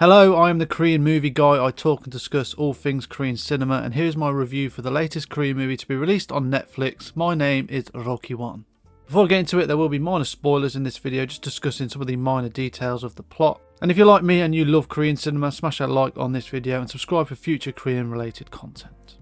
Hello, I am the Korean movie guy. I talk and discuss all things Korean cinema, and here's my review for the latest Korean movie to be released on Netflix. My name is Loh Kiwan. Before I get into it, there will be minor spoilers in this video, just discussing some of the minor details of the plot. And if you're like me and you love Korean cinema, smash that like on this video and subscribe for future Korean related content.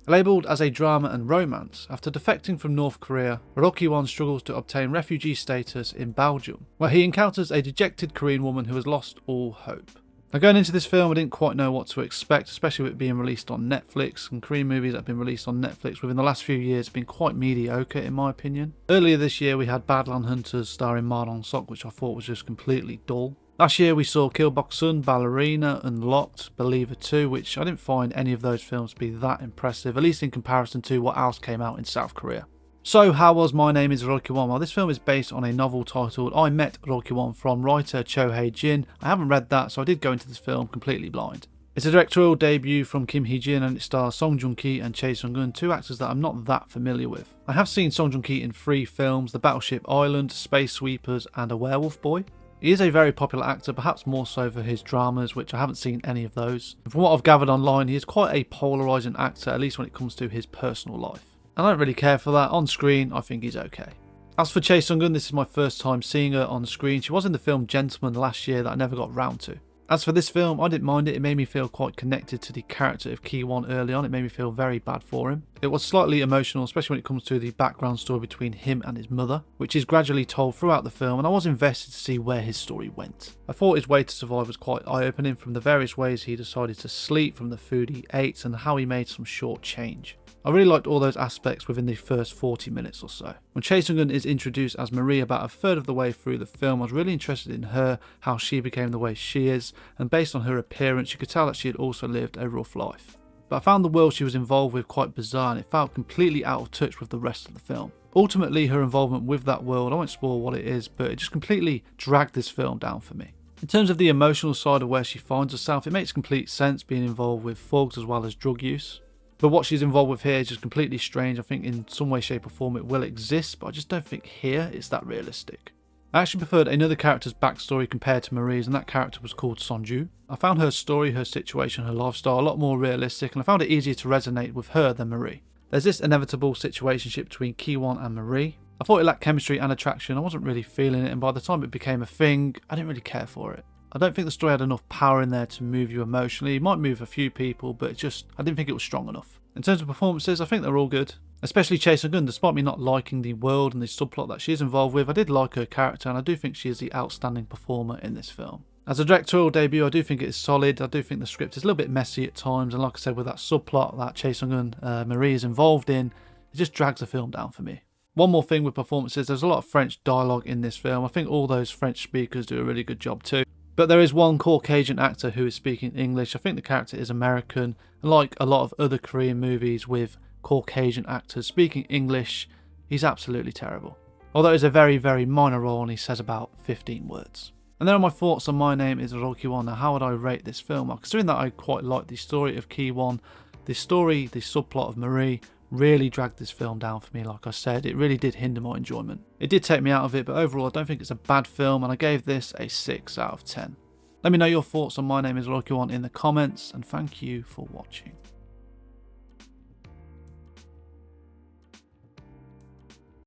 Labelled as a drama and romance, after defecting from North Korea, Loh Kiwan struggles to obtain refugee status in Belgium, where he encounters a dejected Korean woman who has lost all hope. Now, going into this film, I didn't quite know what to expect, especially with it being released on Netflix, and Korean movies that have been released on Netflix within the last few years have been quite mediocre in my opinion. Earlier this year we had Badland Hunters starring Ma Dong-seok, which I thought was just completely dull. Last year we saw Kill Bok-sun, Ballerina, Unlocked, Believer 2, which I didn't find any of those films to be that impressive, at least in comparison to what else came out in South Korea. So how was My Name is Loh Kiwan? Well, this film is based on a novel titled I Met Loh Kiwan from writer Cho Hae-jin. I haven't read that, so I did go into this film completely blind. It's a directorial debut from Kim Hee-jin and it stars Song Joong-ki and Chae Sung-eun, two actors that I'm not that familiar with. I have seen Song Joong-ki in 3 films, The Battleship Island, Space Sweepers and A Werewolf Boy. He is a very popular actor, perhaps more so for his dramas, which I haven't seen any of those. And from what I've gathered online, he is quite a polarising actor, at least when it comes to his personal life. And I don't really care for that. On screen, I think he's okay. As for Chae Sung-eun, this is my first time seeing her on screen. She was in the film Gentleman last year that I never got round to. As for this film, I didn't mind it. It made me feel quite connected to the character of Kiwan early on. It made me feel very bad for him. It was slightly emotional, especially when it comes to the background story between him and his mother, which is gradually told throughout the film, and I was invested to see where his story went. I thought his way to survive was quite eye-opening, from the various ways he decided to sleep, from the food he ate, and how he made some short change. I really liked all those aspects within the first 40 minutes or so. When Chae Sung-eun is introduced as Marie about a third of the way through the film, I was really interested in her, how she became the way she is, and based on her appearance you could tell that she had also lived a rough life. But I found the world she was involved with quite bizarre and it felt completely out of touch with the rest of the film. Ultimately, her involvement with that world, I won't spoil what it is, but it just completely dragged this film down for me. In terms of the emotional side of where she finds herself, it makes complete sense being involved with thugs as well as drug use. But what she's involved with here is just completely strange. I think in some way, shape or form it will exist, but I just don't think here it's that realistic. I actually preferred another character's backstory compared to Marie's, and that character was called Sonju. I found her story, her situation, her lifestyle a lot more realistic, and I found it easier to resonate with her than Marie. There's this inevitable situationship between Kiwan and Marie. I thought it lacked chemistry and attraction. I wasn't really feeling it, and by the time it became a thing, I didn't really care for it. I don't think the story had enough power in there to move you emotionally. It might move a few people, but I didn't think it was strong enough. In terms of performances, I think they're all good. Especially Chae Sung-eun, despite me not liking the world and the subplot that she is involved with, I did like her character and I do think she is the outstanding performer in this film. As a directorial debut, I do think it is solid. I do think the script is a little bit messy at times, and like I said, with that subplot that Chae Sung-eun, Marie is involved in, it just drags the film down for me. One more thing with performances, there's a lot of French dialogue in this film. I think all those French speakers do a really good job too. But there is one Caucasian actor who is speaking English. I think the character is American. And like a lot of other Korean movies with Caucasian actors speaking English, he's absolutely terrible. Although it's a very, very minor role and he says about 15 words. And there are my thoughts on My Name is Loh Kiwan. Now, how would I rate this film? Well, considering that I quite like the story of Kiwan, the subplot of Marie, really dragged this film down for me. Like I said, it really did hinder my enjoyment. It did take me out of it, but overall I don't think it's a bad film, and I gave this a 6 out of 10. Let me know your thoughts on My Name is Loh Kiwan in the comments, and thank you for watching.